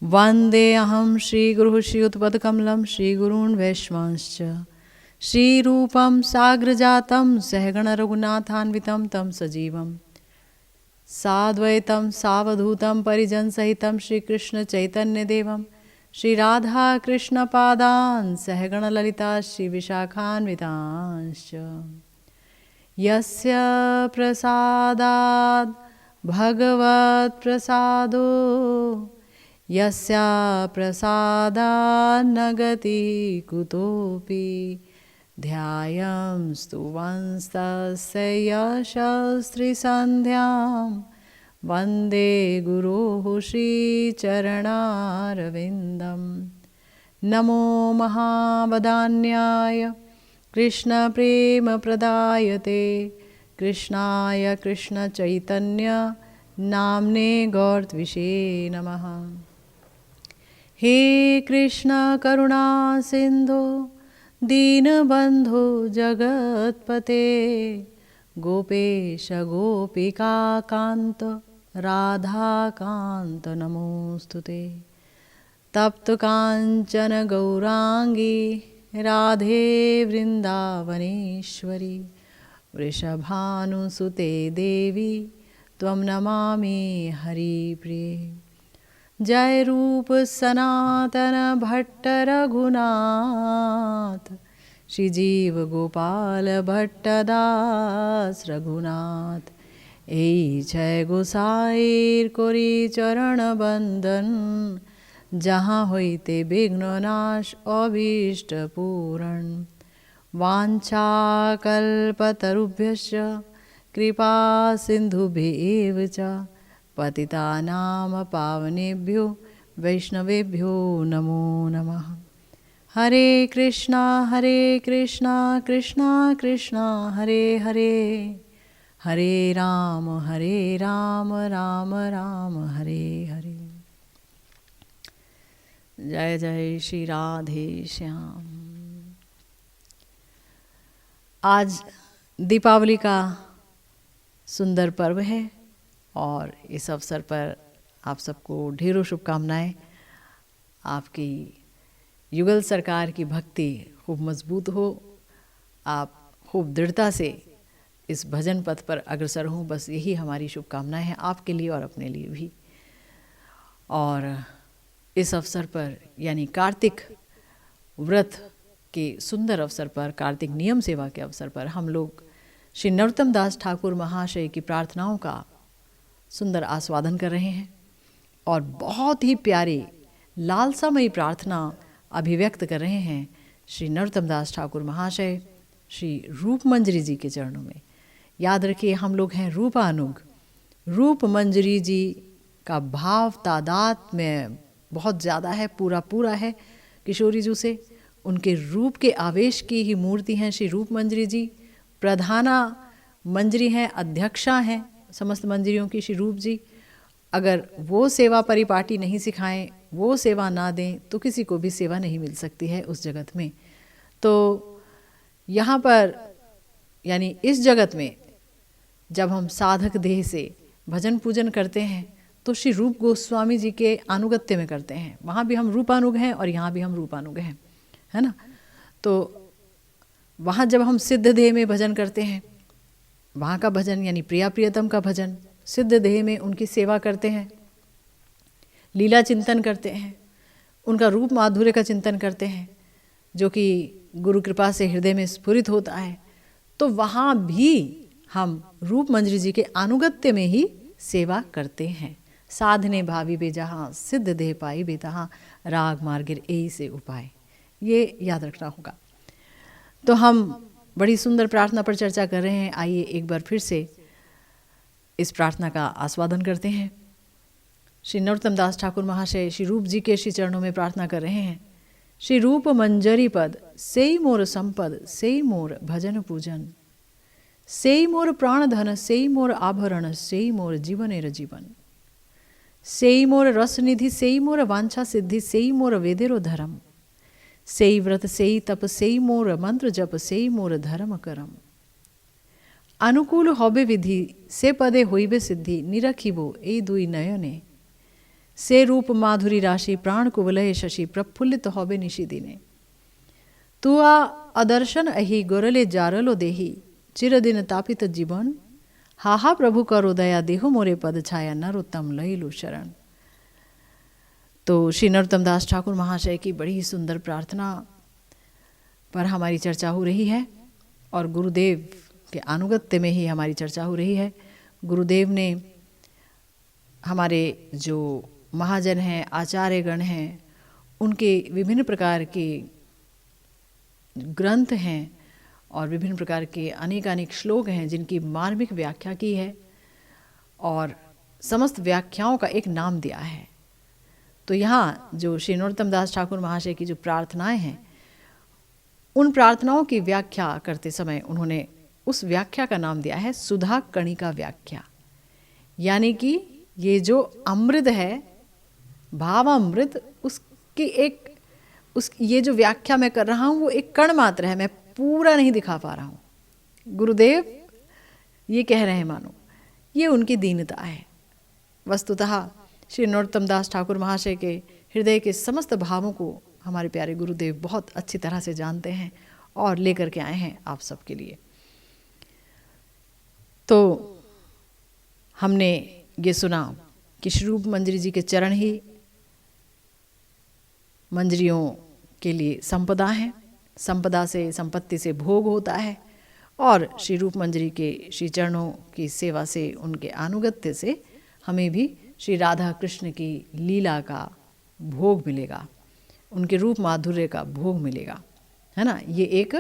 वंदे अहम श्रीगुरुः श्रीयुतपदकमलं श्रीगुरून् वैष्णवांश्च श्रीरूपं साग्रजातं सहगण रघुनाथान्वितं तं सजीवं साद्वैतं सावधूतं परिजनसहितं श्रीकृष्ण चैतन्यदेवं श्रीराधा कृष्णपादान् सहगण ललिता श्रीविशाखान्वितांश्च यस्य प्रसादात् भगवत् प्रसादो यस्य प्रसादात् न गतिः कुतोऽपि ध्यायं स्तुवंस्तस्य यशस्त्रिसन्ध्यां वन्दे गुरोः श्रीचरणारविन्दं नमो महावदान्याय कृष्णप्रेमप्रदायते कृष्णाय कृष्णचैतन्य नाम्ने गौरत्विषे नमः। हे कृष्ण करुणा सिंधु दीनबंधु जगत्पते गोपेश गोपिका कांत राधा कांत नमोस्तुते। तप्त कांचन गौरांगी राधे वृंदावनेश्वरी वृषभानुसुते देवी त्वं नमामि हरिप्रिये। जय रूप सनातन भट्ट रघुनाथ श्रीजीव गोपाल भट्टदास रघुनाथ এই জয় গোসাইর করি চরণ বন্দন যাহা হইতে বিঘ্ননাশ অভীষ্ট পূরণ वाञ्छाकल्पतरुभ्यश्च कृपा सिन्धुभ्येव च पतितानां पावनेभ्यो वैष्णवेभ्यो नमो नमः। हरे कृष्णा कृष्णा कृष्णा हरे हरे हरे राम राम राम हरे हरे। जय जय श्री राधे श्याम। आज दीपावली का सुंदर पर्व है और इस अवसर पर आप सबको ढेरों शुभकामनाएं। आपकी युगल सरकार की भक्ति खूब मजबूत हो, आप खूब दृढ़ता से इस भजन पथ पर अग्रसर हों, बस यही हमारी शुभकामनाएं हैं आपके लिए और अपने लिए भी। और इस अवसर पर यानी कार्तिक व्रत के सुंदर अवसर पर, कार्तिक नियम सेवा के अवसर पर हम लोग श्री नरोत्तम दास ठाकुर महाशय की प्रार्थनाओं का सुंदर आस्वादन कर रहे हैं और बहुत ही प्यारी लालसामयी प्रार्थना अभिव्यक्त कर रहे हैं श्री नरोत्तम दास ठाकुर महाशय श्री रूप मंजरी जी के चरणों में। याद रखिए, हम लोग हैं रूपानुग। रूप मंजरी जी का भाव तादाद में बहुत ज़्यादा है, पूरा है किशोरी जी से। उनके रूप के आवेश की ही मूर्ति हैं श्री रूप मंजरी जी। प्रधाना मंजरी हैं, अध्यक्षा हैं समस्त मंजरियों की श्री रूप जी। अगर वो सेवा परिपाटी नहीं सिखाएं, वो सेवा ना दें, तो किसी को भी सेवा नहीं मिल सकती है उस जगत में। तो यहाँ पर यानी इस जगत में जब हम साधक देह से भजन पूजन करते हैं तो श्री रूप गोस्वामी जी के अनुगत्य में करते हैं। वहाँ भी हम रूपानुग हैं और यहाँ भी हम रूपानुग हैं, है ना। तो वहाँ जब हम सिद्ध देह में भजन करते हैं, वहाँ का भजन यानी प्रिया प्रियतम का भजन, सिद्ध देह में उनकी सेवा करते हैं, लीला चिंतन करते हैं, उनका रूप माधुर्य का चिंतन करते हैं, जो कि गुरु कृपा से हृदय में स्फुरित होता है। तो वहाँ भी हम रूप मंजरी जी के अनुगत्य में ही सेवा करते हैं। साधने भावी बे जहाँ सिद्ध देह पाई बे तहाँ राग मार्गिर एई से उपाय, ये याद रखना होगा। तो हम बड़ी सुंदर प्रार्थना पर चर्चा कर रहे हैं। आइए एक बार फिर से इस प्रार्थना का आस्वादन करते हैं। श्री नरोत्तम दास ठाकुर महाशय श्री रूप जी के श्री चरणों में प्रार्थना कर रहे हैं। श्री रूप मंजरी पद सेई मोर संपद, सेई मोर भजन पूजन, सेई मोर प्राण धन, सेई मोर आभरण, सेई मोर जीवनेर जीवन, सेई मोर रस निधि, सेई मोर वांछा सिद्धि, सेई मोर वेदेरो धर्म, सेई व्रत सेई तप, सेई मोर मंत्र जप, सेई मोर धर्म करम। अनुकूल हबे विधि, से पदे होइबे सिद्धि, निरखिबो ए दुई नयने, से रूप माधुरी राशि प्राण कुवलय शशि प्रफुल्लित होबे निशि दिने। तुआ अदर्शन अहि गोरले जारलो देही चिरदिन तापित जीवन हाहा प्रभु करो दया देहो मोरे पद छाया नरोत्तम लइलु शरण। तो श्री नरोत्तम दास ठाकुर महाशय की बड़ी सुंदर प्रार्थना पर हमारी चर्चा हो रही है और गुरुदेव के अनुगत्य में ही हमारी चर्चा हो रही है। गुरुदेव ने हमारे जो महाजन हैं, आचार्यगण हैं, उनके विभिन्न प्रकार के ग्रंथ हैं और विभिन्न प्रकार के अनेकानेक श्लोक हैं जिनकी मार्मिक व्याख्या की है और समस्त व्याख्याओं का एक नाम दिया है। तो यहाँ जो श्री नरोत्तम दास ठाकुर महाशय की जो प्रार्थनाएं हैं, उन प्रार्थनाओं की व्याख्या करते समय उन्होंने उस व्याख्या का नाम दिया है सुधा कणिका व्याख्या। यानी कि ये जो अमृत है, भावामृत, उसकी ये जो व्याख्या मैं कर रहा हूँ वो एक कण मात्र है, मैं पूरा नहीं दिखा पा रहा हूँ। गुरुदेव ये कह रहे हैं मानो ये उनकी दीनता है। वस्तुतः श्री नरोत्तम दास ठाकुर महाशय के हृदय के समस्त भावों को हमारे प्यारे गुरुदेव बहुत अच्छी तरह से जानते हैं और लेकर के आए हैं आप सबके लिए। तो हमने ये सुना कि श्री रूप मंजरी जी के चरण ही मंजरियों के लिए संपदा हैं, संपदा से, संपत्ति से भोग होता है और श्री रूप मंजरी के श्री चरणों की सेवा से, उनके अनुगत्य से हमें भी श्री राधा कृष्ण की लीला का भोग मिलेगा, उनके रूप माधुर्य का भोग मिलेगा, है ना। ये एक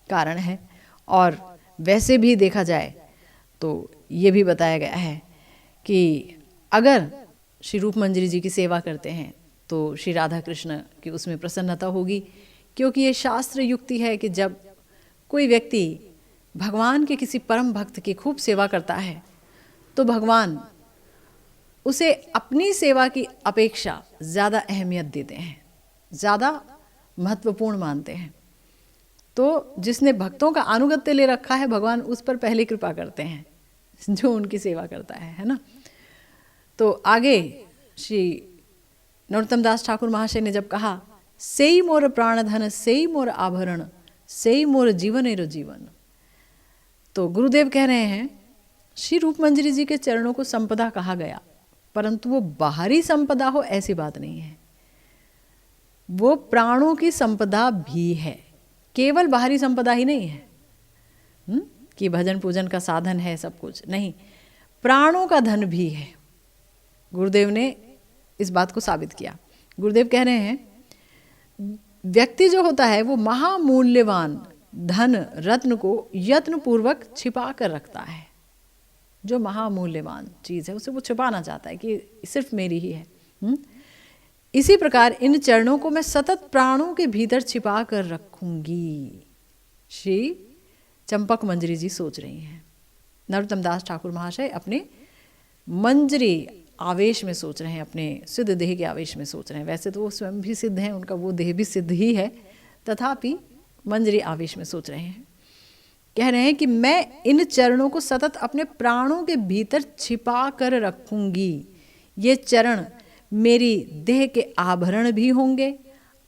कारण है। और वैसे भी देखा जाए तो ये भी बताया गया है कि अगर श्री रूप मंजरी जी की सेवा करते हैं तो श्री राधा कृष्ण की उसमें प्रसन्नता होगी, क्योंकि ये शास्त्र युक्ति है कि जब कोई व्यक्ति भगवान के किसी परम भक्त की खूब सेवा करता है तो भगवान उसे अपनी सेवा की अपेक्षा ज़्यादा अहमियत देते हैं, ज़्यादा महत्वपूर्ण मानते हैं। तो जिसने भक्तों का अनुगत्य ले रखा है, भगवान उस पर पहले कृपा करते हैं जो उनकी सेवा करता है ना। तो आगे श्री नरोत्तम दास ठाकुर महाशय ने जब कहा सेई मोर प्राणधन सेई मोर आभरण सेई मोर जीवन एरो जीवन, तो गुरुदेव कह रहे हैं श्री रूप मंजरी जी के चरणों को संपदा कहा गया, परंतु वो बाहरी संपदा हो ऐसी बात नहीं है, वो प्राणों की संपदा भी है। केवल बाहरी संपदा ही नहीं है कि भजन पूजन का साधन है सब कुछ, नहीं, प्राणों का धन भी है। गुरुदेव ने इस बात को साबित किया। गुरुदेव कह रहे हैं व्यक्ति जो होता है वो महामूल्यवान धन रत्न को यत्न पूर्वक छिपा कर रखता है। जो महामूल्यवान चीज़ है उसे वो छिपाना चाहता है कि सिर्फ मेरी ही है। इसी प्रकार इन चरणों को मैं सतत प्राणों के भीतर छिपा कर रखूंगी, श्री चंपक मंजरी जी सोच रही हैं। नरोत्तम दास ठाकुर महाशय अपने मंजरी आवेश में सोच रहे हैं, अपने सिद्ध देह के आवेश में सोच रहे हैं। वैसे तो वो स्वयं भी सिद्ध हैं, उनका वो देह भी सिद्ध ही है, तथापि मंजरी आवेश में सोच रहे हैं। कह रहे हैं कि मैं इन चरणों को सतत अपने प्राणों के भीतर छिपा कर रखूंगी। ये चरण मेरी देह के आभरण भी होंगे,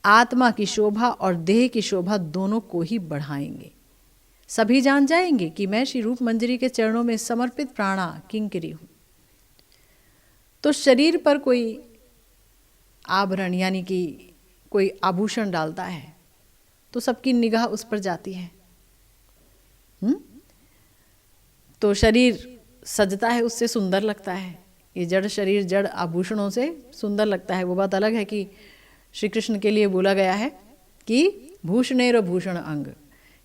आत्मा की शोभा और देह की शोभा दोनों को ही बढ़ाएंगे। सभी जान जाएंगे कि मैं श्री रूप मंजरी के चरणों में समर्पित प्राणा किंकरी हूं। तो शरीर पर कोई आभरण यानी कि कोई आभूषण डालता है तो सबकी निगाह उस पर जाती है। तो शरीर सजता है, उससे सुंदर लगता है। ये जड़ शरीर जड़ आभूषणों से सुंदर लगता है। वो बात अलग है कि श्री कृष्ण के लिए बोला गया है कि भूषणेर भूषण अंग,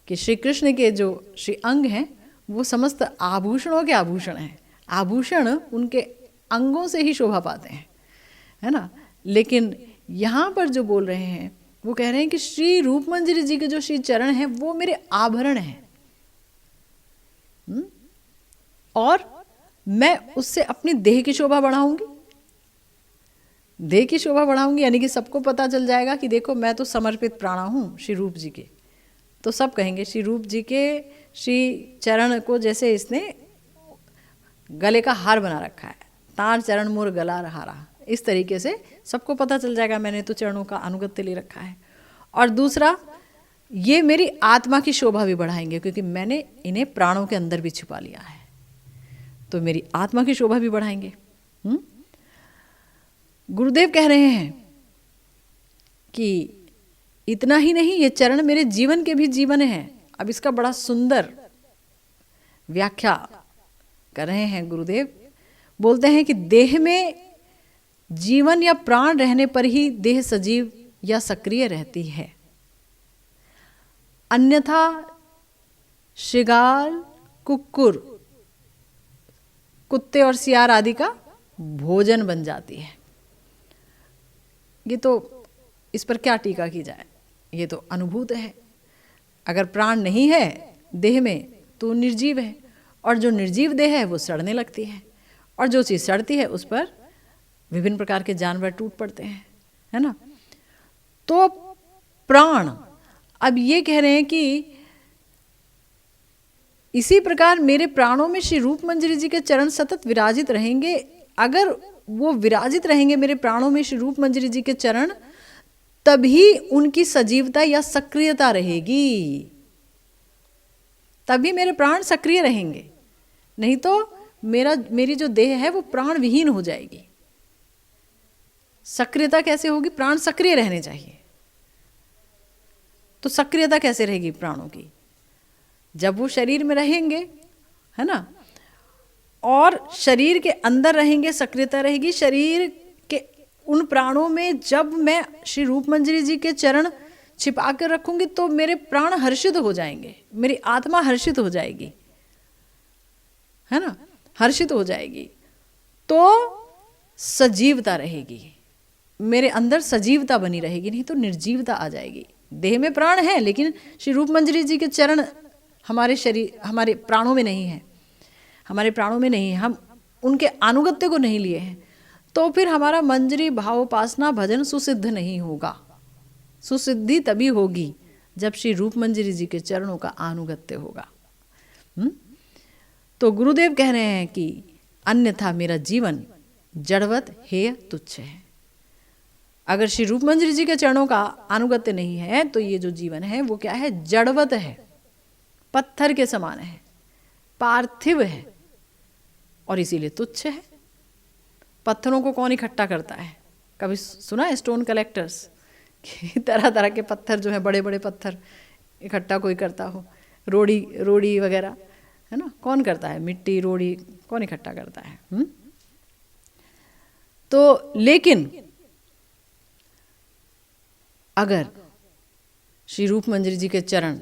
कि श्री कृष्ण के जो श्री अंग हैं वो समस्त आभूषणों के आभूषण हैं। आभूषण उनके अंगों से ही शोभा पाते हैं, है ना। लेकिन यहाँ पर जो बोल रहे हैं वो कह रहे हैं कि श्री रूप मंजरी जी के जो श्री चरण हैं वो मेरे आभरण हैं, और मैं उससे अपनी देह की शोभा बढ़ाऊंगी। देह की शोभा बढ़ाऊंगी यानी कि सबको पता चल जाएगा कि देखो मैं तो समर्पित प्राणा हूँ श्री रूप जी के। तो सब कहेंगे श्री रूप जी के श्री चरण को जैसे इसने गले का हार बना रखा है, तार चरण मोर गला हारा, इस तरीके से सबको पता चल जाएगा मैंने तो चरणों का अनुगत्य ले रखा है। और दूसरा, ये मेरी आत्मा की शोभा भी बढ़ाएंगे क्योंकि मैंने इन्हें प्राणों के अंदर भी छिपा लिया है, तो मेरी आत्मा की शोभा भी बढ़ाएंगे। गुरुदेव कह रहे हैं कि इतना ही नहीं, ये चरण मेरे जीवन के भी जीवन है। अब इसका बड़ा सुंदर व्याख्या कर रहे हैं गुरुदेव। बोलते हैं कि देह में जीवन या प्राण रहने पर ही देह सजीव या सक्रिय रहती है, अन्यथा शिगाल, कुक्कुर, कुत्ते और सियार आदि का भोजन बन जाती है। ये तो इस पर क्या टीका की जाए, ये तो अनुभूत है। अगर प्राण नहीं है देह में तो निर्जीव है, और जो निर्जीव देह है वो सड़ने लगती है, और जो चीज़ सड़ती है उस पर विभिन्न प्रकार के जानवर टूट पड़ते हैं, है ना। तो प्राण अब ये कह रहे हैं कि इसी प्रकार मेरे प्राणों में श्री रूप मंजरी जी के चरण सतत विराजित रहेंगे। अगर वो विराजित रहेंगे मेरे प्राणों में श्री रूप मंजरी जी के चरण, तभी उनकी सजीवता या सक्रियता रहेगी, तभी मेरे प्राण सक्रिय रहेंगे। नहीं तो मेरी जो देह है वो प्राण विहीन हो जाएगी। सक्रियता कैसे होगी? प्राण सक्रिय रहने चाहिए, तो सक्रियता कैसे रहेगी प्राणों की? जब वो शरीर में रहेंगे, है ना, और शरीर के अंदर रहेंगे, सक्रियता रहेगी। शरीर के उन प्राणों में जब मैं श्री रूप मंजरी जी के चरण छिपा कर रखूंगी तो मेरे प्राण हर्षित हो जाएंगे, मेरी आत्मा हर्षित हो जाएगी, है ना, हर्षित हो जाएगी। तो सजीवता रहेगी, मेरे अंदर सजीवता बनी रहेगी, नहीं तो निर्जीवता आ जाएगी। देह में प्राण है लेकिन श्री रूप मंजरी जी के चरण हमारे शरीर, हमारे प्राणों में नहीं है, हमारे प्राणों में नहीं है, हम उनके अनुगत्य को नहीं लिए हैं, तो फिर हमारा मंजरी भावोपासना भजन सुसिद्ध नहीं होगा। सुसिद्धि तभी होगी जब श्री रूप मंजरी जी के चरणों का अनुगत्य होगा। तो गुरुदेव कह रहे हैं कि अन्यथा मेरा जीवन जड़वत हेय तुच्छ है। अगर श्री रूप मंजरी जी के चरणों का अनुगत्य नहीं है तो ये जो जीवन है वो क्या है? जड़वत है, पत्थर के समान है, पार्थिव है, और इसीलिए तुच्छ है। पत्थरों को कौन इकट्ठा करता है? कभी सुना है स्टोन कलेक्टर्स कि तरह तरह के पत्थर जो है, बड़े बड़े पत्थर इकट्ठा कोई करता हो, रोड़ी वगैरह, है ना, कौन करता है? मिट्टी, रोड़ी कौन इकट्ठा करता है? तो लेकिन अगर श्री रूप मंजरी जी के चरण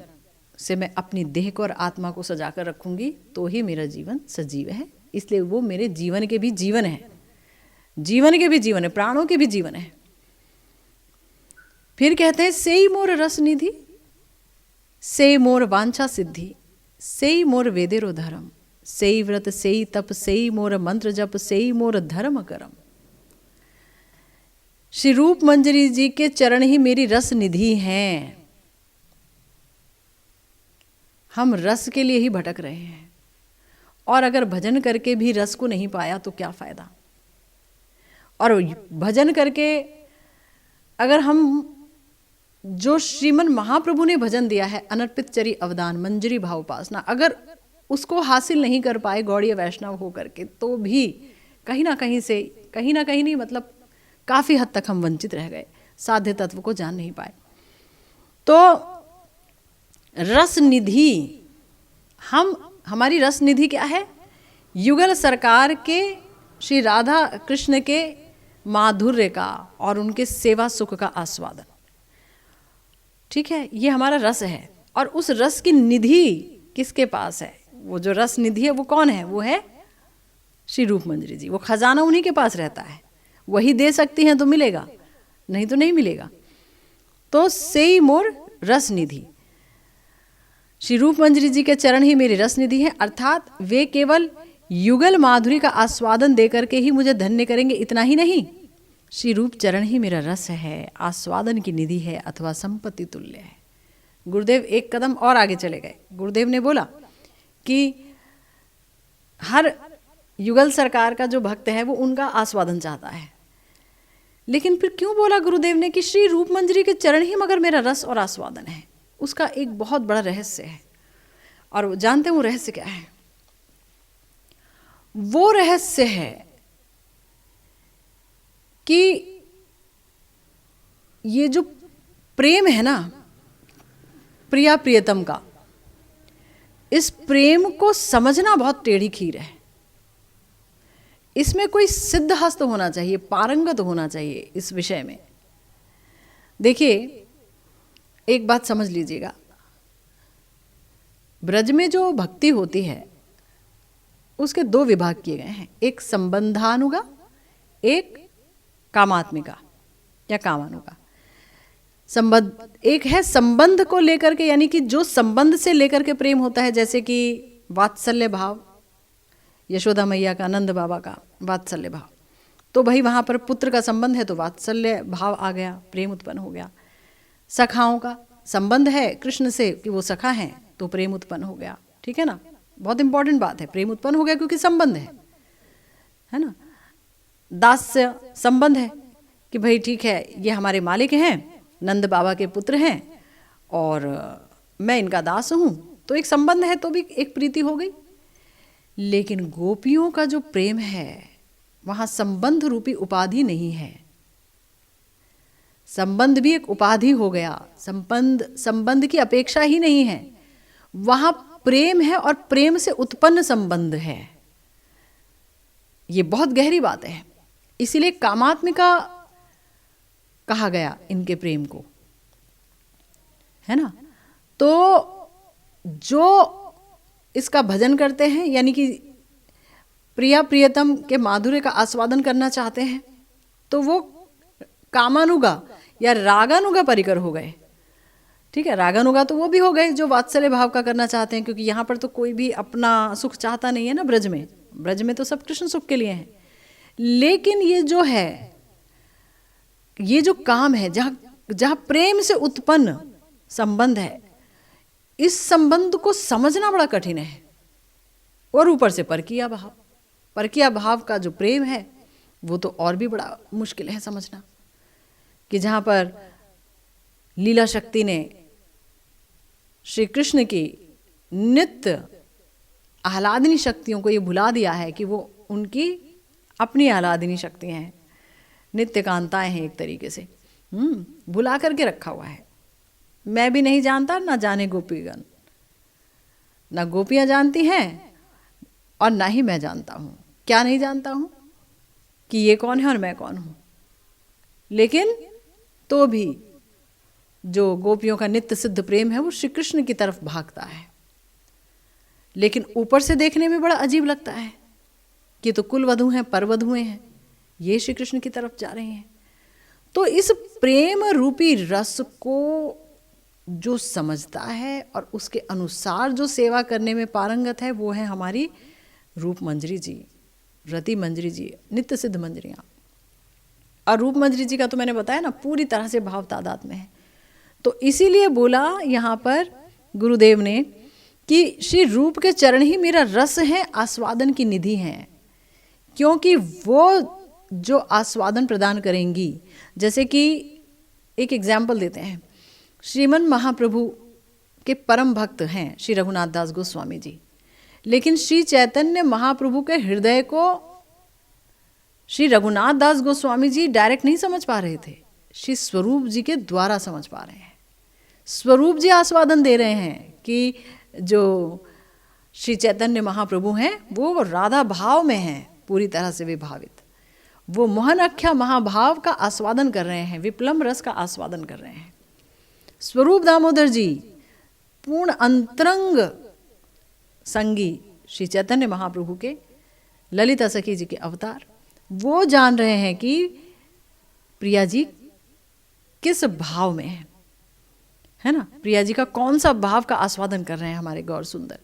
से मैं अपनी देह को और आत्मा को सजा कर रखूंगी तो ही मेरा जीवन सजीव है। इसलिए वो मेरे जीवन के भी जीवन है, जीवन के भी जीवन है, प्राणों के भी जीवन है। फिर कहते हैं सेई मोर रस निधि, सेई मोर वांछा सिद्धि, सेई मोर वेदेरो धर्म, सेई व्रत सेई तप, सेई मोर मंत्र जप, सेई मोर धर्म करम। श्री रूप मंजरी जी के चरण ही मेरी रस निधि हैं। हम रस के लिए ही भटक रहे हैं, और अगर भजन करके भी रस को नहीं पाया तो क्या फायदा? और भजन करके अगर हम जो श्रीमन महाप्रभु ने भजन दिया है, अनर्पित चरी अवदान मंजरी भावोपासना, अगर उसको हासिल नहीं कर पाए गौड़ीय वैष्णव होकर के, तो भी कहीं ना कहीं से, कहीं ना कहीं नहीं, मतलब काफ़ी हद तक हम वंचित रह गए, साध्य तत्व को जान नहीं पाए। तो रस निधि, हमारी रस निधि क्या है? युगल सरकार के श्री राधा कृष्ण के माधुर्य का और उनके सेवा सुख का आस्वादन, ठीक है, ये हमारा रस है। और उस रस की निधि किसके पास है? वो जो रस निधि है वो कौन है? वो है श्री रूप मंजरी जी। वो खजाना उन्हीं के पास रहता है, वही दे सकती हैं तो मिलेगा, नहीं तो नहीं मिलेगा। तो सेई मोर रस निधि, श्री रूप मंजरी जी के चरण ही मेरी रस निधि है, अर्थात वे केवल युगल माधुरी का आस्वादन देकर के ही मुझे धन्य करेंगे। इतना ही नहीं, श्री रूप चरण ही मेरा रस है, आस्वादन की निधि है, अथवा संपत्ति तुल्य है। गुरुदेव एक कदम और आगे चले गए। गुरुदेव ने बोला कि हर युगल सरकार का जो भक्त है वो उनका आस्वादन चाहता है, लेकिन फिर क्यों बोला गुरुदेव ने कि श्री रूप मंजरी के चरण ही मगर मेरा रस और आस्वादन है? उसका एक बहुत बड़ा रहस्य है, और जानते हैं वो रहस्य क्या है? वो रहस्य है कि ये जो प्रेम है ना प्रिया प्रियतम का, इस प्रेम को समझना बहुत टेढ़ी खीर है। इसमें कोई सिद्ध हस्त होना चाहिए, पारंगत होना चाहिए इस विषय में। देखिए, एक बात समझ लीजिएगा, ब्रज में जो भक्ति होती है उसके दो विभाग किए गए हैं, एक संबंधानुगा, एक कामात्मिका या कामानुगा। संबंध एक है संबंध को लेकर के, यानी कि जो संबंध से लेकर के प्रेम होता है, जैसे कि वात्सल्य भाव, यशोदा मैया का, नंद बाबा का वात्सल्य भाव, तो भाई वहाँ पर पुत्र का संबंध है तो वात्सल्य भाव आ गया, प्रेम उत्पन्न हो गया। सखाओं का संबंध है कृष्ण से कि वो सखा हैं तो प्रेम उत्पन्न हो गया, ठीक है ना, बहुत इंपॉर्टेंट बात है, प्रेम उत्पन्न हो गया क्योंकि संबंध है ना। दास्य संबंध है कि भाई ठीक है ये हमारे मालिक हैं, नंद बाबा के पुत्र हैं और मैं इनका दास हूँ, तो एक संबंध है तो भी एक प्रीति हो गई। लेकिन गोपियों का जो प्रेम है वहाँ संबंध रूपी उपाधि नहीं है, संबंध भी एक उपाधि हो गया, संबंध की अपेक्षा ही नहीं है, वहाँ प्रेम है और प्रेम से उत्पन्न संबंध है। ये बहुत गहरी बात है, इसीलिए कामात्मिका कहा गया इनके प्रेम को, है ना। तो जो इसका भजन करते हैं, यानी कि प्रिया प्रियतम के माधुर्य का आस्वादन करना चाहते हैं, तो वो कामानुगा या रागानुगा परिकर हो गए, ठीक है। रागानुगा तो वो भी हो गए जो वात्सल्य भाव का करना चाहते हैं, क्योंकि यहाँ पर तो कोई भी अपना सुख चाहता नहीं है ना, ब्रज में तो सब कृष्ण सुख के लिए हैं। लेकिन ये जो है, ये जो काम है, जहाँ प्रेम से उत्पन्न संबंध है, इस संबंध को समझना बड़ा कठिन है। और ऊपर से परकीय भाव का जो प्रेम है वो तो और भी बड़ा मुश्किल है समझना, कि जहाँ पर लीला शक्ति ने श्री कृष्ण की नित्य आह्लादिनी शक्तियों को ये भुला दिया है कि वो उनकी अपनी आह्लादिनी शक्ति हैं, नित्य कांताएं हैं, एक तरीके से भुला करके रखा हुआ है। मैं भी नहीं जानता, ना जाने गोपीगण, ना गोपियां जानती हैं और ना ही मैं जानता हूँ। क्या नहीं जानता हूँ कि ये कौन है और मैं कौन हूँ। लेकिन तो भी जो गोपियों का नित्य सिद्ध प्रेम है वो श्री कृष्ण की तरफ भागता है। लेकिन ऊपर से देखने में बड़ा अजीब लगता है कि तो कुल वधू हैं, पर वधुएं हैं, ये श्री कृष्ण की तरफ जा रहे हैं। तो इस प्रेम रूपी रस को जो समझता है और उसके अनुसार जो सेवा करने में पारंगत है, वो है हमारी रूप मंजरी जी, रति मंजरी जी, नित्य सिद्ध मंजरियाँ। और रूप मंजरी जी का तो मैंने बताया ना, पूरी तरह से भाव तादाद में है। तो इसीलिए बोला यहाँ पर गुरुदेव ने कि श्री रूप के चरण ही मेरा रस है, आस्वादन की निधि हैं, क्योंकि वो जो आस्वादन प्रदान करेंगी। जैसे कि एक एग्जाम्पल देते हैं, श्रीमन महाप्रभु के परम भक्त हैं श्री रघुनाथ दास गोस्वामी जी, लेकिन श्री चैतन्य महाप्रभु के हृदय को श्री रघुनाथ दास गोस्वामी जी डायरेक्ट नहीं समझ पा रहे थे, श्री स्वरूप जी के द्वारा समझ पा रहे हैं। स्वरूप जी आस्वादन दे रहे हैं कि जो श्री चैतन्य महाप्रभु हैं वो राधा भाव में हैं, पूरी तरह से विभावित, वो मोहन अख्या महाभाव का आस्वादन कर रहे हैं, विप्लम रस का आस्वादन कर रहे हैं। स्वरूप दामोदर जी पूर्ण अंतरंग संगी श्री चैतन्य महाप्रभु के, ललिता सखी जी के अवतार, वो जान रहे हैं कि प्रिया जी किस भाव में है ना, प्रिया जी का कौन सा भाव का आस्वादन कर रहे हैं हमारे गौर सुंदर।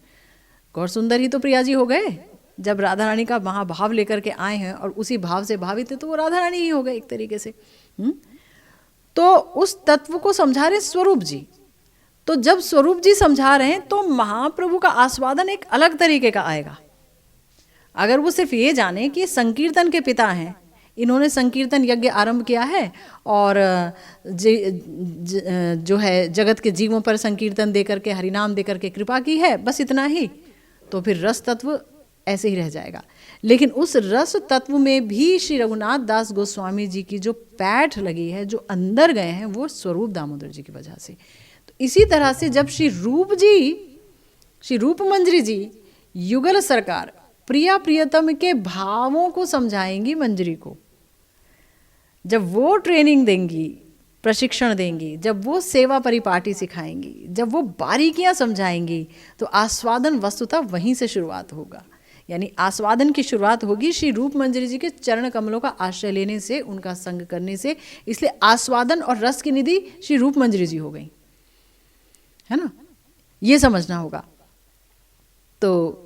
गौर सुंदर ही तो प्रिया जी हो गए, जब राधा रानी का महाभाव लेकर के आए हैं और उसी भाव से भावित है, तो वो राधा रानी ही हो गए एक तरीके से। तो उस तत्व को समझा रहे स्वरूप जी। तो जब स्वरूप जी समझा रहे हैं तो महाप्रभु का आस्वादन एक अलग तरीके का आएगा। अगर वो सिर्फ ये जाने कि संकीर्तन के पिता हैं, इन्होंने संकीर्तन यज्ञ आरंभ किया है और जो है जगत के जीवों पर संकीर्तन दे करके, हरिनाम दे करके कृपा की है, बस इतना ही, तो फिर रस तत्व ऐसे ही रह जाएगा। लेकिन उस रस तत्व में भी श्री रघुनाथ दास गोस्वामी जी की जो पैठ लगी है, जो अंदर गए हैं, वो स्वरूप दामोदर जी की वजह से। तो इसी तरह से जब श्री रूप मंजरी जी युगल सरकार प्रिया प्रियतम के भावों को समझाएंगी मंजरी को, जब वो ट्रेनिंग देंगी, प्रशिक्षण देंगी, जब वो सेवा परिपाटी सिखाएंगी, जब वो बारीकियां समझाएंगी, तो आस्वादन वस्तुतः वहीं से शुरुआत होगा। यानी आस्वादन की शुरुआत होगी श्री रूप मंजरी जी के चरण कमलों का आश्रय लेने से, उनका संग करने से। इसलिए आस्वादन और रस की निधि श्री रूप मंजरी जी हो गई, है ना, ये समझना होगा। तो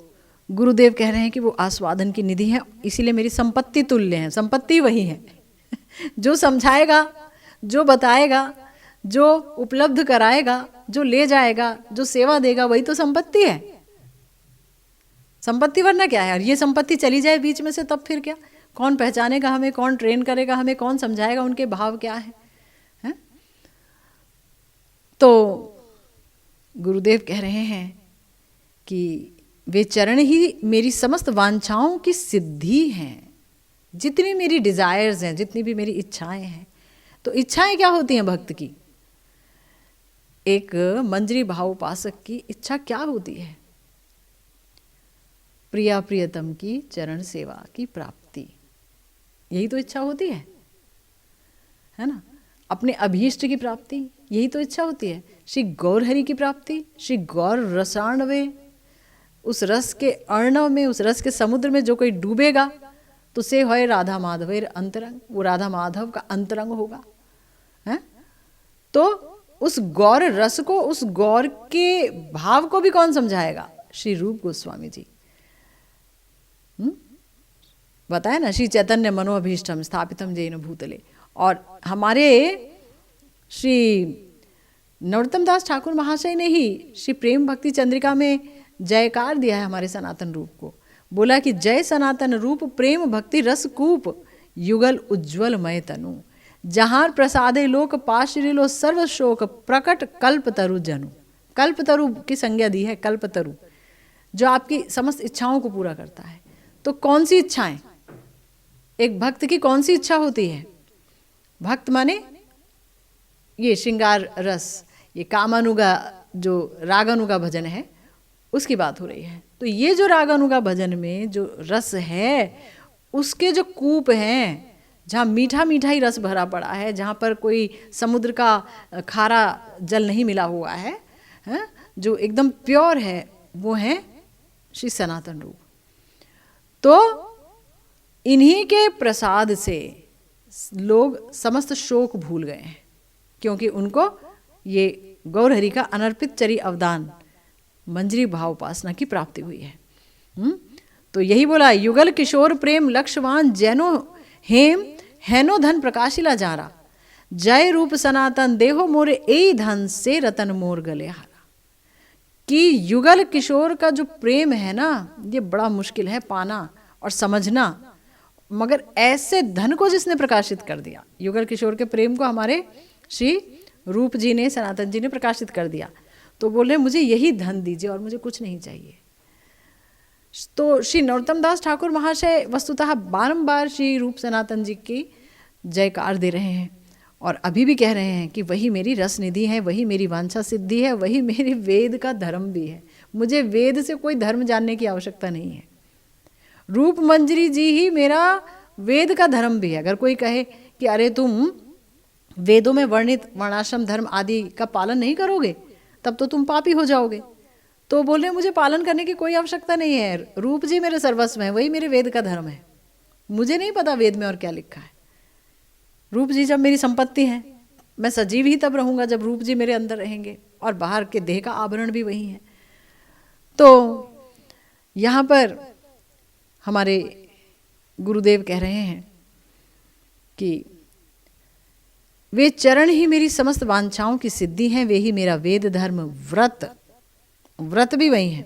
गुरुदेव कह रहे हैं कि वो आस्वादन की निधि है, इसीलिए मेरी संपत्ति तुल्य है। संपत्ति वही है जो समझाएगा, जो बताएगा, जो उपलब्ध कराएगा, जो ले जाएगा, जो सेवा देगा, वही तो संपत्ति है। संपत्ति वरना क्या है? और ये संपत्ति चली जाए बीच में से, तब फिर क्या? कौन पहचानेगा हमें? कौन ट्रेन करेगा हमें? कौन समझाएगा उनके भाव क्या है? तो गुरुदेव कह रहे हैं कि वे चरण ही मेरी समस्त वांछाओं की सिद्धि हैं। जितनी मेरी डिजायर्स हैं, जितनी भी मेरी इच्छाएं हैं, तो इच्छाएं क्या होती हैं भक्त की? एक मंजरी भाव उपासक की इच्छा क्या होती है? प्रिया प्रियतम की चरण सेवा की प्राप्ति, यही तो इच्छा होती है ना। अपने अभीष्ट की प्राप्ति, यही तो इच्छा होती है। श्री गौरहरि की प्राप्ति, श्री गौर रसार्णवे, उस रस के अर्णव में, उस रस के समुद्र में जो कोई डूबेगा तो से होए राधा माधवेर अंतरंग, वो राधा माधव का अंतरंग होगा, है? तो उस गौर रस को, उस गौर के भाव को भी कौन समझाएगा? श्री रूप गोस्वामी जी। बताया ना, श्री चैतन्य मनोअभीष्टम स्थापितम जैन भूतले। और हमारे श्री नरोत्तम दास ठाकुर महाशय ने ही श्री प्रेम भक्ति चंद्रिका में जयकार दिया है हमारे सनातन रूप को। बोला कि जय सनातन रूप प्रेम भक्ति रस कूप, युगल उज्ज्वल मय तनु, जहार प्रसादे लोक पाशरिलो सर्व शोक, प्रकट कल्प तरु जनु। कल्प तरु की संज्ञा दी है, कल्प तरु, जो आपकी समस्त इच्छाओं को पूरा करता है। तो कौन सी इच्छाएं? एक भक्त की कौन सी इच्छा होती है? भक्त माने ये श्रृंगार रस, ये कामानुगा, जो रागानुगा भजन है, उसकी बात हो रही है। तो ये जो रागानुगा भजन में जो रस है, उसके जो कूप हैं, जहाँ मीठा मीठा ही रस भरा पड़ा है, जहाँ पर कोई समुद्र का खारा जल नहीं मिला हुआ है, जो एकदम प्योर है, वो है श्री सनातन रूप। तो इन्हीं के प्रसाद से लोग समस्त शोक भूल गए हैं, क्योंकि उनको ये गौरहरि का अनर्पित चरी अवदान मंजरी भाव उपासना की प्राप्ति हुई है। तो यही बोला, युगल किशोर प्रेम लक्ष्यवान जैनो हेम हैनो धन प्रकाशिला जारा, जय रूप सनातन देहो मोरे ए धन से रतन मोर गले हारा। कि युगल किशोर का जो प्रेम है ना, ये बड़ा मुश्किल है पाना और समझना, मगर ऐसे धन को जिसने प्रकाशित कर दिया, युगल किशोर के प्रेम को हमारे श्री रूप जी ने, सनातन जी ने प्रकाशित कर दिया, तो बोले मुझे यही धन दीजिए और मुझे कुछ नहीं चाहिए। तो श्री नरोत्तम दास ठाकुर महाशय वस्तुतः बारंबार श्री रूप सनातन जी की जयकार दे रहे हैं और अभी भी कह रहे हैं कि वही मेरी रस निधि है, वही मेरी वांछा सिद्धि है, वही मेरे वेद का धर्म भी है। मुझे वेद से कोई धर्म जानने की आवश्यकता नहीं है। रूप मंजरी जी ही मेरा वेद का धर्म भी है। अगर कोई कहे कि अरे तुम वेदों में वर्णित वर्णाश्रम धर्म आदि का पालन नहीं करोगे, तब तो तुम पापी हो जाओगे, तो बोले मुझे पालन करने की कोई आवश्यकता नहीं है, रूप जी मेरे सर्वस्व हैं, वही मेरे वेद का धर्म है। मुझे नहीं पता वेद में और क्या लिखा है। रूप जी जब मेरी संपत्ति है, मैं सजीव ही तब रहूँगा जब रूप जी मेरे अंदर रहेंगे, और बाहर के देह का आवरण भी वही है। तो यहाँ पर हमारे गुरुदेव कह रहे हैं कि वे चरण ही मेरी समस्त वांछाओं की सिद्धि हैं, वे ही मेरा वेद धर्म व्रत, व्रत भी वही है,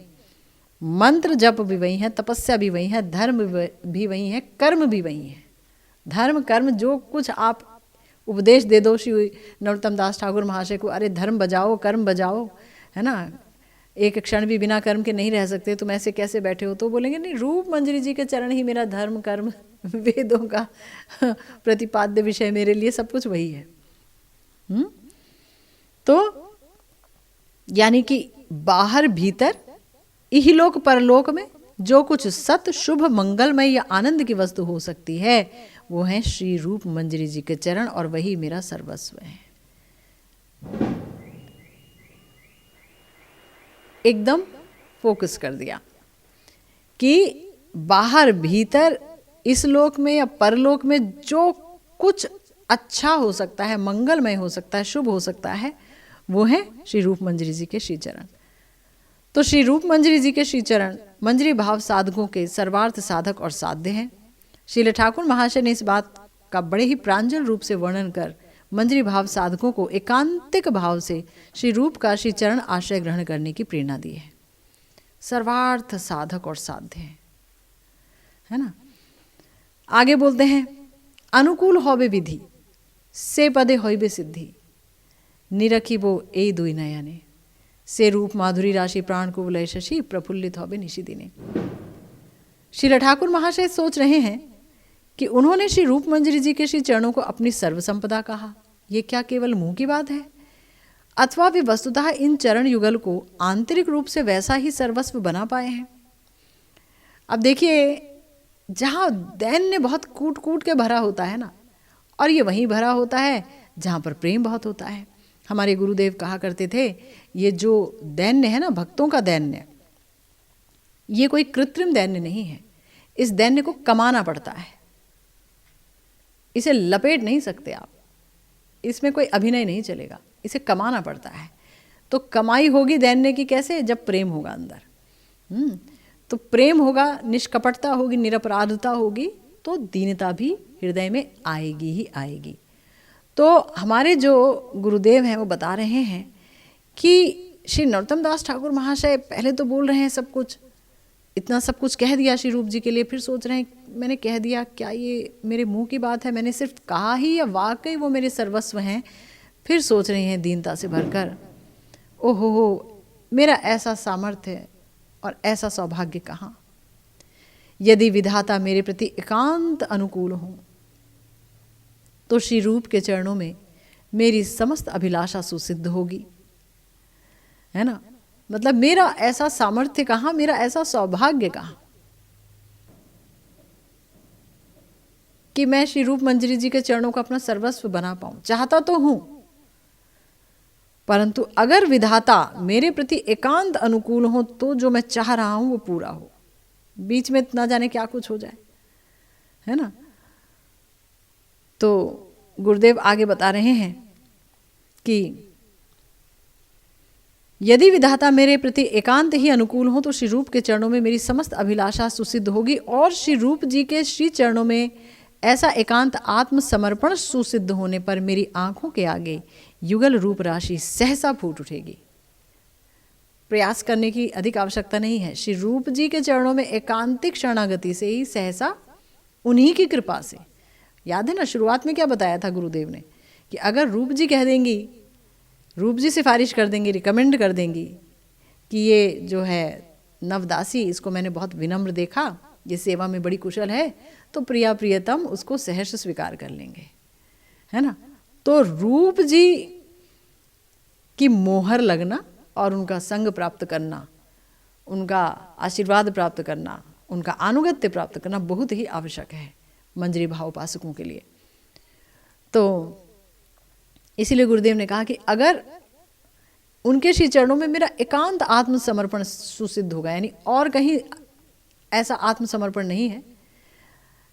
मंत्र जप भी वही है, तपस्या भी वही है, धर्म भी वही है, कर्म भी वही है। धर्म कर्म जो कुछ आप उपदेश दे दो श्री नरोत्तम दास ठाकुर महाशय को, अरे धर्म बजाओ कर्म बजाओ, है ना, एक क्षण भी बिना कर्म के नहीं रह सकते, तुम ऐसे कैसे बैठे हो, तो बोलेंगे नहीं, रूप मंजरी जी के चरण ही मेरा धर्म कर्म वेदों का प्रतिपाद्य विषय, मेरे लिए सब कुछ वही है। तो यानी कि बाहर भीतर इहलोक परलोक में जो कुछ सत शुभ मंगलमय या आनंद की वस्तु हो सकती है वो है श्री रूप मंजरी जी के चरण, और वही मेरा सर्वस्व है। एकदम फोकस कर दिया कि बाहर भीतर इस लोक में या परलोक में जो कुछ अच्छा हो सकता है, मंगलमय हो सकता है, शुभ हो सकता है, वो है श्री रूप मंजरी जी के श्री चरण। तो श्री रूप मंजरी जी के श्री चरण मंजरी भाव साधकों के सर्वार्थ साधक और साध्य हैं। श्रील ठाकुर महाशय ने इस बात का बड़े ही प्रांजल रूप से वर्णन कर मंजरी भाव साधकों को एकांतिक भाव से श्री रूप का श्री चरण आश्रय ग्रहण करने की प्रेरणा दी है। सर्वार्थ साधक और साध्य है ना। आगे बोलते हैं, अनुकूल होबे विधि से पदे होइबे सिद्धि, निरखिबो ए दुई नयने, से रूप माधुरी राशि प्राण को लय शशि, प्रफुल्लित होबे निशि दिने। श्री ठाकुर महाशय सोच रहे हैं कि उन्होंने श्री रूप मंजरी जी के श्री चरणों को अपनी सर्व संपदा कहा, ये क्या केवल मुंह की बात है, अथवा वे वस्तुतः इन चरण युगल को आंतरिक रूप से वैसा ही सर्वस्व बना पाए हैं। अब देखिए, जहाँ दैन्य बहुत कूट कूट के भरा होता है ना, और ये वहीं भरा होता है जहाँ पर प्रेम बहुत होता है। हमारे गुरुदेव कहा करते थे, ये जो दैन्य है ना, भक्तों का दैन्य, ये कोई कृत्रिम दैन्य नहीं है, इस दैन्य को कमाना पड़ता है, इसे लपेट नहीं सकते आप, इसमें कोई अभिनय नहीं चलेगा, इसे कमाना पड़ता है। तो कमाई होगी दैन्य की कैसे, जब प्रेम होगा अंदर। तो प्रेम होगा, निष्कपटता होगी, निरपराधता होगी, तो दीनता भी हृदय में आएगी ही आएगी। तो हमारे जो गुरुदेव हैं वो बता रहे हैं कि श्री नरोत्तम दास ठाकुर महाशय पहले तो बोल रहे हैं सब कुछ, इतना सब कुछ कह दिया श्री रूप जी के लिए, फिर सोच रहे हैं मैंने कह दिया, क्या ये मेरे मुंह की बात है, मैंने सिर्फ कहा ही या वाकई वो मेरे सर्वस्व हैं। फिर सोच रहे हैं दीनता से भरकर, ओहो हो, मेरा ऐसा सामर्थ्य और ऐसा सौभाग्य कहाँ। यदि विधाता मेरे प्रति एकांत अनुकूल हो तो श्री रूप के चरणों में मेरी समस्त अभिलाषा सुसिद्ध होगी, है ना। मतलब मेरा ऐसा सामर्थ्य कहाँ, मेरा ऐसा सौभाग्य कहाँ कि मैं श्री रूप मंजरी जी के चरणों को अपना सर्वस्व बना पाऊं। चाहता तो हूं, परंतु अगर विधाता मेरे प्रति एकांत अनुकूल हो तो जो मैं चाह रहा हूं वो पूरा हो, बीच में ना जाने क्या कुछ हो जाए, है ना। तो गुरुदेव आगे बता रहे हैं कि यदि विधाता मेरे प्रति एकांत ही अनुकूल हो तो श्री रूप के चरणों में मेरी समस्त अभिलाषा सुसिद्ध होगी, और श्री रूप जी के श्री चरणों में ऐसा एकांत आत्मसमर्पण सुसिद्ध होने पर मेरी आंखों के आगे युगल रूप राशि सहसा फूट उठेगी। प्रयास करने की अधिक आवश्यकता नहीं है, श्री रूप जी के चरणों में एकांतिक शरणागति से ही सहसा, उन्हीं की कृपा से। याद है ना, शुरुआत में क्या बताया था गुरुदेव ने कि अगर रूप जी कह देंगी, रूप जी सिफारिश कर देंगी, रिकमेंड कर देंगी कि ये जो है नवदासी, इसको मैंने बहुत विनम्र देखा, ये सेवा में बड़ी कुशल है, तो प्रिया प्रियतम उसको सहर्ष स्वीकार कर लेंगे, है ना। तो रूप जी की मोहर लगना और उनका संग प्राप्त करना, उनका आशीर्वाद प्राप्त करना, उनका अनुगत्य प्राप्त करना बहुत ही आवश्यक है मंजरी भाव उपासकों के लिए। तो इसीलिए गुरुदेव ने कहा कि अगर उनके श्री चरणों में मेरा एकांत आत्मसमर्पण सुसिद्ध होगा, यानी और कहीं ऐसा आत्मसमर्पण नहीं है,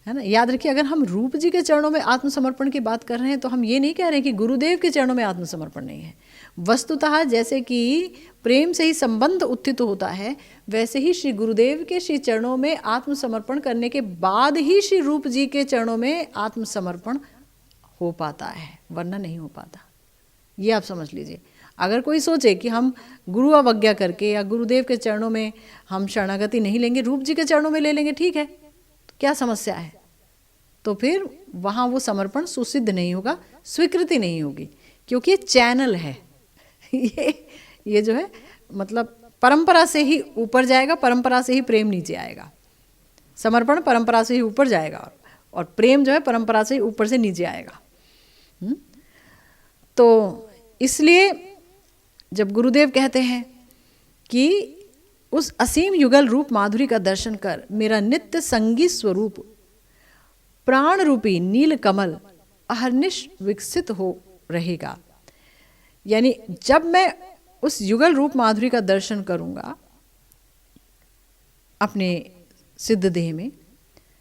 है ना। याद रखिए, अगर हम रूप जी के चरणों में आत्मसमर्पण की बात कर रहे हैं तो हम ये नहीं कह रहे कि गुरुदेव के चरणों में आत्मसमर्पण नहीं है। वस्तुतः जैसे कि प्रेम से ही संबंध उत्थित होता है, वैसे ही श्री गुरुदेव के श्री चरणों में आत्मसमर्पण करने के बाद ही श्री रूप जी के चरणों में आत्मसमर्पण हो पाता है, वरना नहीं हो पाता। ये आप समझ लीजिए। अगर कोई सोचे कि हम गुरु अवज्ञा करके या गुरुदेव के चरणों में हम शरणागति नहीं लेंगे, रूप जी के चरणों में ले लेंगे, ठीक है, तो क्या समस्या है, तो फिर वहाँ वो समर्पण सुसिद्ध नहीं होगा, स्वीकृति नहीं होगी, क्योंकि ये चैनल है। ये जो है मतलब परंपरा से ही ऊपर जाएगा, परंपरा से ही प्रेम नीचे आएगा। समर्पण परंपरा से ही ऊपर जाएगा और प्रेम जो है परंपरा से ही ऊपर से नीचे आएगा। तो इसलिए जब गुरुदेव कहते हैं कि उस असीम युगल रूप माधुरी का दर्शन कर मेरा नित्य संगी स्वरूप प्राण रूपी नील कमल अहर्निश विकसित हो रहेगा, यानी जब मैं उस युगल रूप माधुरी का दर्शन करूंगा अपने सिद्ध देह में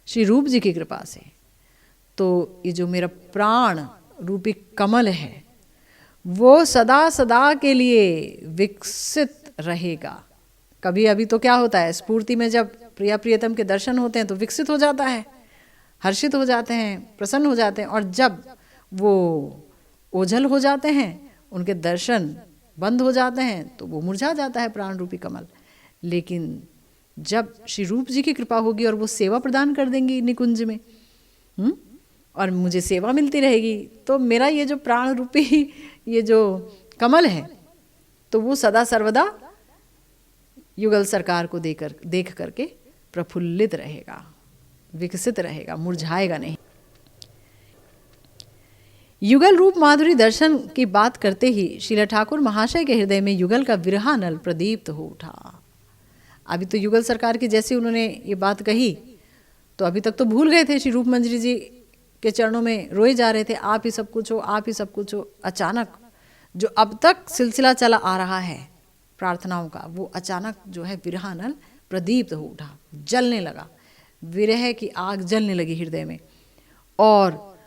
श्री रूप जी की कृपा से, तो ये जो मेरा प्राण रूपी कमल है वो सदा सदा के लिए विकसित रहेगा। कभी अभी तो क्या होता है, स्फूर्ति में जब प्रिया प्रियतम के दर्शन होते हैं तो विकसित हो जाता है, हर्षित हो जाते हैं, प्रसन्न हो जाते हैं, और जब वो ओझल हो जाते हैं, उनके दर्शन बंद हो जाते हैं, तो वो मुरझा जाता है प्राण रूपी कमल। लेकिन जब श्री रूप जी की कृपा होगी और वो सेवा प्रदान कर देंगी निकुंज में, और मुझे सेवा मिलती रहेगी, तो मेरा ये जो प्राण रूपी ये जो कमल है तो वो सदा सर्वदा युगल सरकार को देख करके प्रफुल्लित रहेगा, विकसित रहेगा, मुरझाएगा नहीं। युगल रूप माधुरी दर्शन की बात करते ही श्रील ठाकुर महाशय के हृदय में युगल का विरहानल प्रदीप्त हो उठा। अभी तो युगल सरकार की जैसे उन्होंने ये बात कही तो अभी तक तो भूल गए थे, श्री रूप मंजरी जी के चरणों में रोए जा रहे थे, आप ही सब कुछ हो, आप ही सब कुछ हो। अचानक जो अब तक सिलसिला चला आ रहा है प्रार्थनाओं का, वो अचानक जो है विरहानल प्रदीप्त हो उठा, जलने लगा, विरह की आग जलने लगी हृदय में, और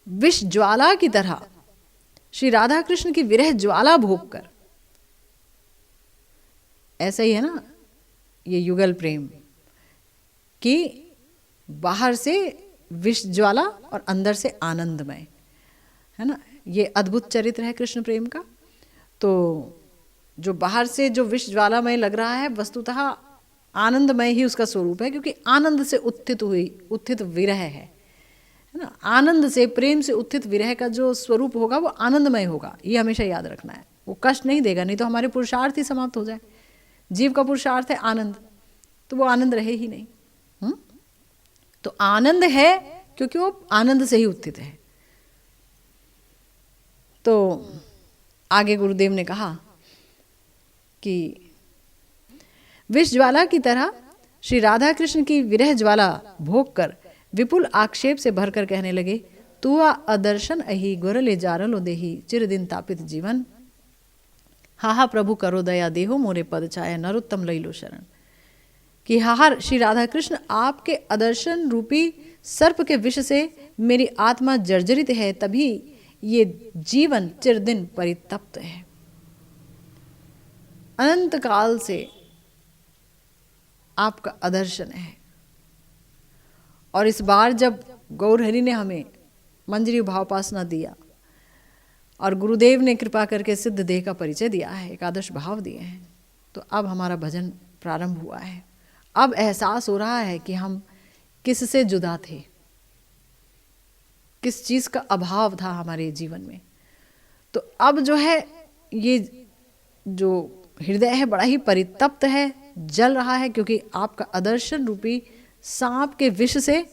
विष ज्वाला की तरह श्री राधा कृष्ण की विरह ज्वाला भोग कर, ऐसा ही है ना ये युगल प्रेम कि बाहर से विष ज्वाला और अंदर से आनंदमय, है ना, ये अद्भुत चरित्र है कृष्ण प्रेम का। तो जो बाहर से जो विष ज्वालामय लग रहा है वस्तुतः आनंदमय ही उसका स्वरूप है, क्योंकि आनंद से उत्थित विरह है ना। आनंद से, प्रेम से उत्थित विरह का जो स्वरूप होगा वो आनंदमय होगा, ये हमेशा याद रखना है। वो कष्ट नहीं देगा, नहीं तो हमारे पुरुषार्थ ही समाप्त हो जाए। जीव का पुरुषार्थ है आनंद, तो वो आनंद रहे ही नहीं। तो आनंद है क्योंकि वो आनंद से ही उत्थित है। तो आगे गुरुदेव ने कहा कि विष ज्वाला की तरह श्री राधा कृष्ण की विरह ज्वाला भोग कर विपुल आक्षेप से भरकर कहने लगे, तुआ अदर्शन अहि गोरले जारलो देही चिरदिन तापित जीवन, हाहा प्रभु करो दया देहो मोरे पद छाया नरोत्तम लैलो शरण। कि हाहार श्री राधा कृष्ण आपके अदर्शन रूपी सर्प के विष से मेरी आत्मा जर्जरित है, तभी ये जीवन चिरदिन परितप्त है। अनंत काल से आपका अदर्शन है, और इस बार जब गौरहरि ने हमें मंजरी भावोपासना दिया और गुरुदेव ने कृपा करके सिद्ध देह का परिचय दिया है, एकादश भाव दिए हैं, तो अब हमारा भजन प्रारंभ हुआ है। अब एहसास हो रहा है कि हम किससे जुदा थे, किस चीज़ का अभाव था हमारे जीवन में। तो अब जो है ये जो हृदय है बड़ा ही परितप्त है, जल रहा है, क्योंकि आपका अदर्शन रूपी सांप के विष से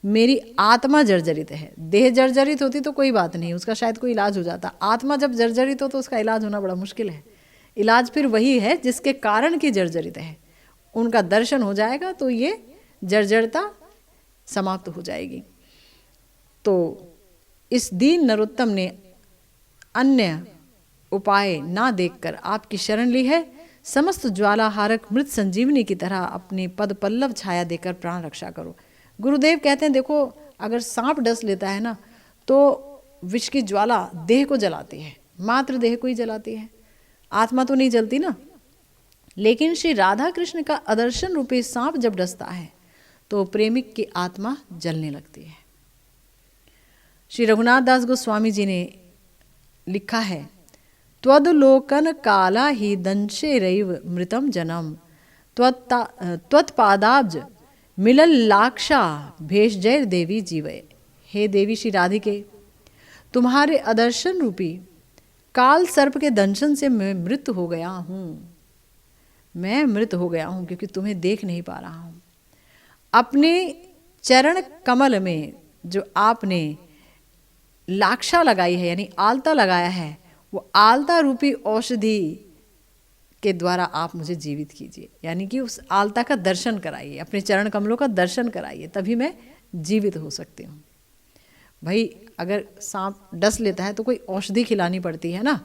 मेरी आत्मा जर्जरित है। देह जर्जरित होती तो कोई बात नहीं, उसका शायद कोई इलाज हो जाता। आत्मा जब जर्जरित हो तो उसका इलाज होना बड़ा मुश्किल है। इलाज फिर वही है जिसके कारण की जर्जरित है, उनका दर्शन हो जाएगा तो ये जर्जरता समाप्त हो जाएगी। तो इस दीन नरोत्तम ने अन्य उपाय ना देखकर आपकी शरण ली है। समस्त ज्वालाहारक मृत संजीवनी की तरह अपने पद पल्लव छाया देकर प्राण रक्षा करो। गुरुदेव कहते हैं देखो, अगर सांप डस लेता है ना तो विष की ज्वाला देह को जलाती है, मात्र देह को ही जलाती है, आत्मा तो नहीं जलती ना। लेकिन श्री राधा कृष्ण का अदर्शन रूपी सांप जब डसता है तो प्रेमिक की आत्मा जलने लगती है। श्री रघुनाथ दास गोस्वामी जी ने लिखा है, त्वदलोकन काला ही दंशे रैव मृतम जनम त्वत्पादाब्ज मिलल लाक्षा भेष जय देवी जीवय। हे देवी श्री राधिके, तुम्हारे अदर्शन रूपी काल सर्प के दंशन से मैं मृत हो गया हूँ। मैं मृत हो गया हूँ क्योंकि तुम्हें देख नहीं पा रहा हूँ। अपने चरण कमल में जो आपने लाक्षा लगाई है यानी आलता लगाया है, वो आलता रूपी औषधि के द्वारा आप मुझे जीवित कीजिए, यानी कि उस आलता का दर्शन कराइए, अपने चरण कमलों का दर्शन कराइए, तभी मैं जीवित हो सकती हूँ। भाई अगर सांप डस लेता है तो कोई औषधि खिलानी पड़ती है ना,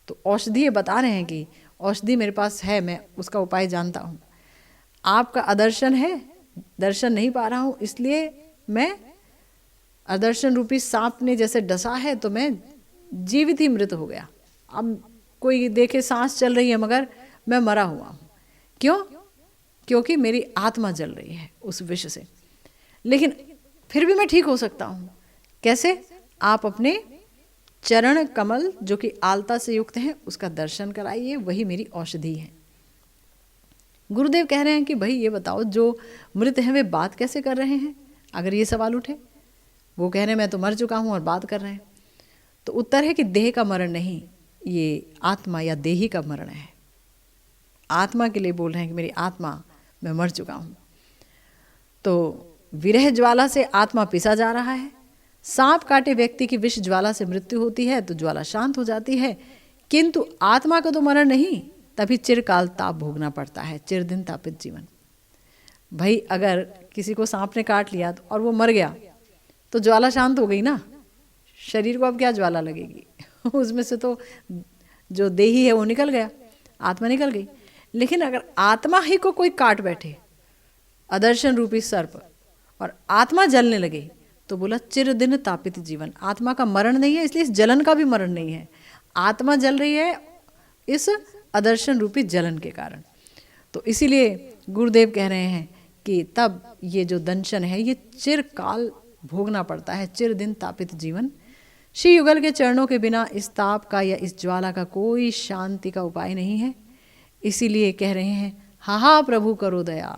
तो औषधि ये बता रहे हैं कि औषधि मेरे पास है, मैं उसका उपाय जानता हूँ। आपका अदर्शन है, दर्शन नहीं पा रहा हूँ, इसलिए मैं अदर्शन रूपी सांप ने जैसे डसा है तो मैं जीवित ही मृत हो गया। अब कोई देखे सांस चल रही है मगर मैं मरा हुआ हूँ। क्यों? क्योंकि मेरी आत्मा जल रही है उस विष से। लेकिन फिर भी मैं ठीक हो सकता हूँ। कैसे? आप अपने चरण कमल जो कि आलता से युक्त हैं उसका दर्शन कराइए, वही मेरी औषधि है। गुरुदेव कह रहे हैं कि भाई ये बताओ, जो मृत हैं वे बात कैसे कर रहे हैं? अगर ये सवाल उठे, वो कह रहे हैं मैं तो मर चुका हूँ और बात कर रहे हैं, तो उत्तर है कि देह का मरण नहीं, ये आत्मा या देही का मरण है। आत्मा के लिए बोल रहे हैं कि मेरी आत्मा, मैं मर चुका हूँ। तो विरह ज्वाला से आत्मा पिसा जा रहा है। सांप काटे व्यक्ति की विष ज्वाला से मृत्यु होती है तो ज्वाला शांत हो जाती है, किंतु आत्मा का तो मरण नहीं, तभी चिरकाल ताप भोगना पड़ता है, चिरदिन तापित जीवन। भाई अगर किसी को सांप ने काट लिया और वो मर गया तो ज्वाला शांत हो गई ना, शरीर को अब क्या ज्वाला लगेगी? उसमें से तो जो देही है वो निकल गया, आत्मा निकल गई। लेकिन अगर आत्मा ही को कोई काट बैठे, अदर्शन रूपी सर्प, और आत्मा जलने लगे, तो बोला चिरदिन तापित जीवन। आत्मा का मरण नहीं है, इसलिए इस जलन का भी मरण नहीं है। आत्मा जल रही है इस अदर्शन रूपी जलन के कारण। तो इसीलिए गुरुदेव कह रहे हैं कि तब ये जो दंशन है ये चिरकाल भोगना पड़ता है, चिरदिन तापित जीवन। श्री युगल के चरणों के बिना इस ताप का या इस ज्वाला का कोई शांति का उपाय नहीं है। इसीलिए कह रहे हैं, हा प्रभु करो दया।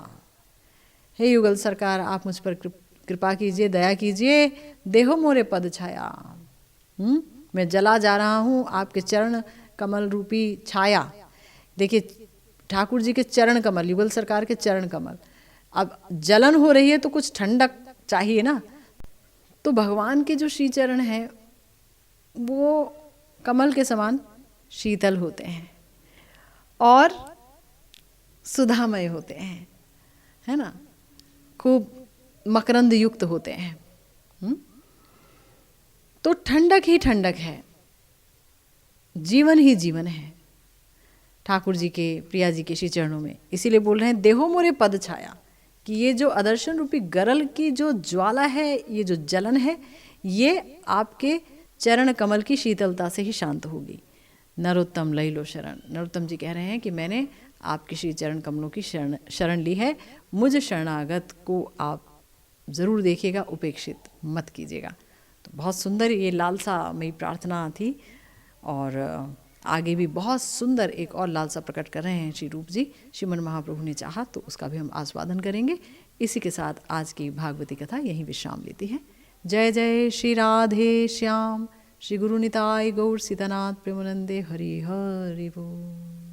हे युगल सरकार, आप मुझ पर कृपा कीजिए, दया कीजिए, देहो मोरे पद छाया। मैं जला जा रहा हूँ आपके चरण कमल रूपी छाया। देखिए ठाकुर जी के चरण कमल, युगल सरकार के चरण कमल, अब जलन हो रही है तो कुछ ठंडक चाहिए ना। तो भगवान के जो श्री चरण हैं वो कमल के समान शीतल होते हैं और सुधामय होते हैं, है ना, खूब मकरंद युक्त होते हैं। तो ठंडक ही ठंडक है, जीवन ही जीवन है ठाकुर जी के, प्रिया जी के श्री चरणों में। इसीलिए बोल रहे हैं देहो मोरे पद छाया, कि ये जो अदर्शन रूपी गरल की जो ज्वाला है, ये जो जलन है, ये आपके चरण कमल की शीतलता से ही शांत होगी। नरोत्तम लई लो शरण। नरोत्तम जी कह रहे हैं कि मैंने आपके श्री चरण कमलों की शरण ली है, मुझ शरणागत को आप ज़रूर देखिएगा, उपेक्षित मत कीजिएगा। तो बहुत सुंदर ये लालसा मेरी प्रार्थना थी, और आगे भी बहुत सुंदर एक और लालसा प्रकट कर रहे हैं श्री रूप जी। श्रीमन महाप्रभु ने चाहा तो उसका भी हम आस्वादन करेंगे। इसी के साथ आज की भागवती कथा यहीं विश्राम लेती है। जय जय श्री राधे श्याम, श्री गुरु निताय गौर सीतानाथ प्रेमानंदे, हरि हरि बोल।